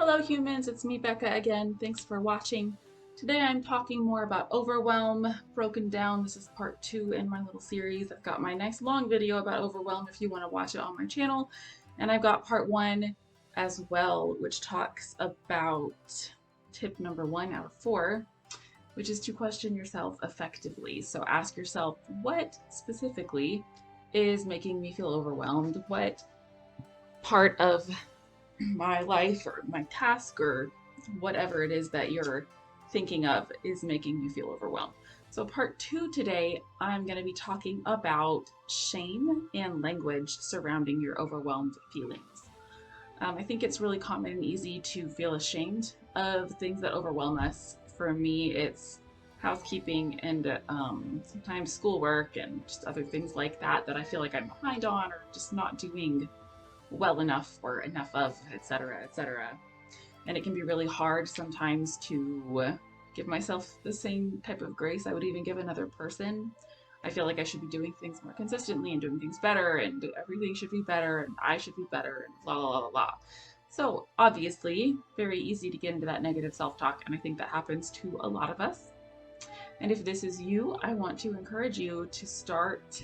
Hello humans, it's me Becca again. Thanks for watching. Today I'm talking more about Overwhelm, broken down. This is part 2 in my little series. I've got my nice long video about Overwhelm if you want to watch it on my channel. And I've got part 1 as well, which talks about tip number 1 out of 4, which is to question yourself effectively. So ask yourself, what specifically is making me feel overwhelmed? What part of my life or my task or whatever it is that you're thinking of is making you feel overwhelmed. So, part 2 today, I'm going to be talking about shame and language surrounding your overwhelmed feelings. I think it's really common and easy to feel ashamed of things that overwhelm us. For me, it's housekeeping and sometimes schoolwork and just other things like that that I feel like I'm behind on or just not doing well enough or enough of, etc., etc. And it can be really hard sometimes to give myself the same type of grace I would even give another person. I feel like I should be doing things more consistently and doing things better, and everything should be better, and I should be better, and blah, blah, blah, blah. So, obviously, very easy to get into that negative self talk, and I think that happens to a lot of us. And if this is you, I want to encourage you to start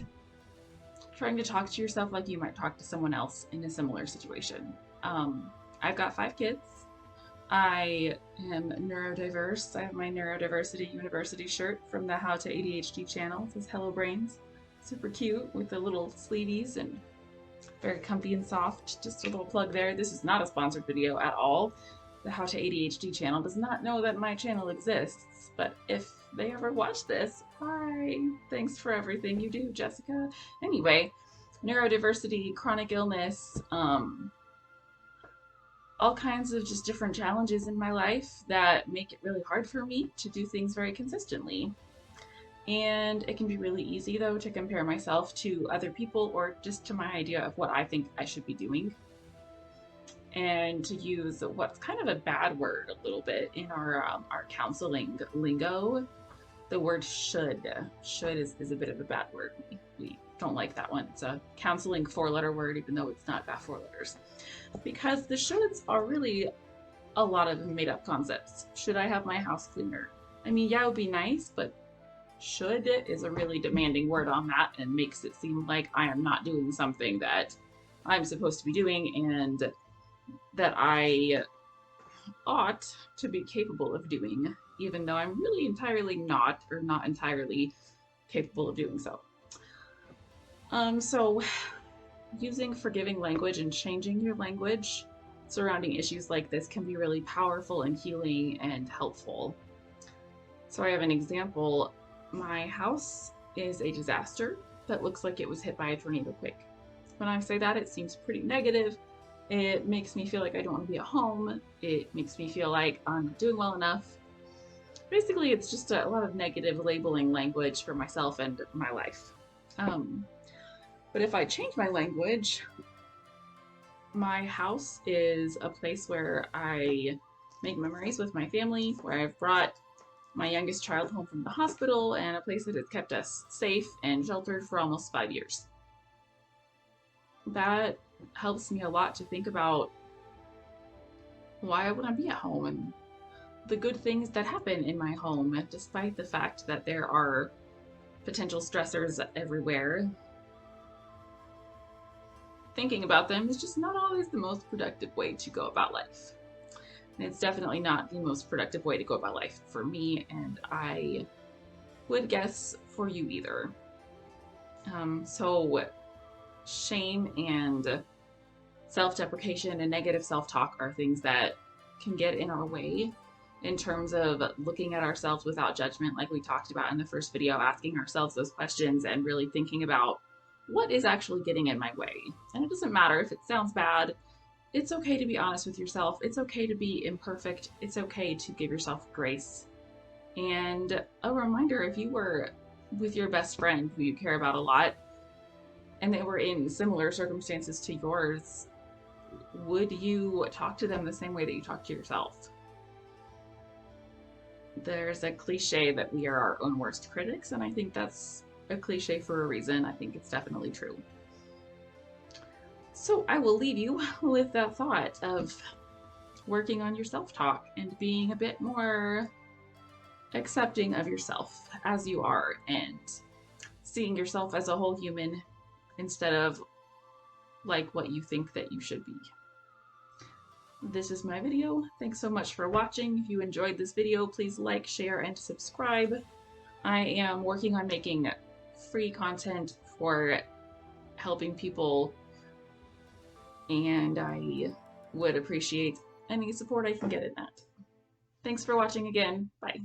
trying to talk to yourself like you might talk to someone else in a similar situation. I've got 5 kids. I am neurodiverse. I have my Neurodiversity University shirt from the How to ADHD channel. It says Hello Brains. Super cute with the little sleeveys and very comfy and soft. Just a little plug there. This is not a sponsored video at all. The How to ADHD channel does not know that my channel exists, but if they ever watch this, hi, thanks for everything you do, Jessica. Anyway, neurodiversity, chronic illness, all kinds of just different challenges in my life that make it really hard for me to do things very consistently. And it can be really easy, though, to compare myself to other people or just to my idea of what I think I should be doing, and to use what's kind of a bad word a little bit in our counseling lingo. The word should. Should is a bit of a bad word. We don't like that one. It's a counseling 4-letter word, even though it's not got 4 letters. Because the shoulds are really a lot of made up concepts. Should I have my house cleaner? I mean, yeah, it would be nice, but should is a really demanding word on that and makes it seem like I am not doing something that I'm supposed to be doing and that I ought to be capable of doing, even though I'm really entirely not, or not entirely capable of doing so. So using forgiving language and changing your language surrounding issues like this can be really powerful and healing and helpful. So I have an example. My house is a disaster that looks like it was hit by a tornado quick. When I say that, it seems pretty negative. It makes me feel like I don't want to be at home. It makes me feel like I'm not doing well enough. Basically, it's just a lot of negative labeling language for myself and my life. But if I change my language, my house is a place where I make memories with my family, where I've brought my youngest child home from the hospital, and a place that has kept us safe and sheltered for almost 5 years. That helps me a lot to think about why I want to be at home and the good things that happen in my home, despite the fact that there are potential stressors everywhere. Thinking about them is just not always the most productive way to go about life. And it's definitely not the most productive way to go about life for me, and I would guess for you either. So shame and self-deprecation and negative self-talk are things that can get in our way in terms of looking at ourselves without judgment, like we talked about in the first video, asking ourselves those questions and really thinking about what is actually getting in my way. And it doesn't matter if it sounds bad. It's okay to be honest with yourself. It's okay to be imperfect. It's okay to give yourself grace. And a reminder, if you were with your best friend who you care about a lot and they were in similar circumstances to yours, would you talk to them the same way that you talk to yourself? There's a cliche that we are our own worst critics, and I think that's a cliche for a reason. I think it's definitely true. So I will leave you with that thought of working on your self-talk and being a bit more accepting of yourself as you are and seeing yourself as a whole human instead of like what you think that you should be. This is my video. Thanks so much for watching. If you enjoyed this video, please like, share, and subscribe. I am working on making free content for helping people, and I would appreciate any support I can get in that. Thanks for watching again. Bye.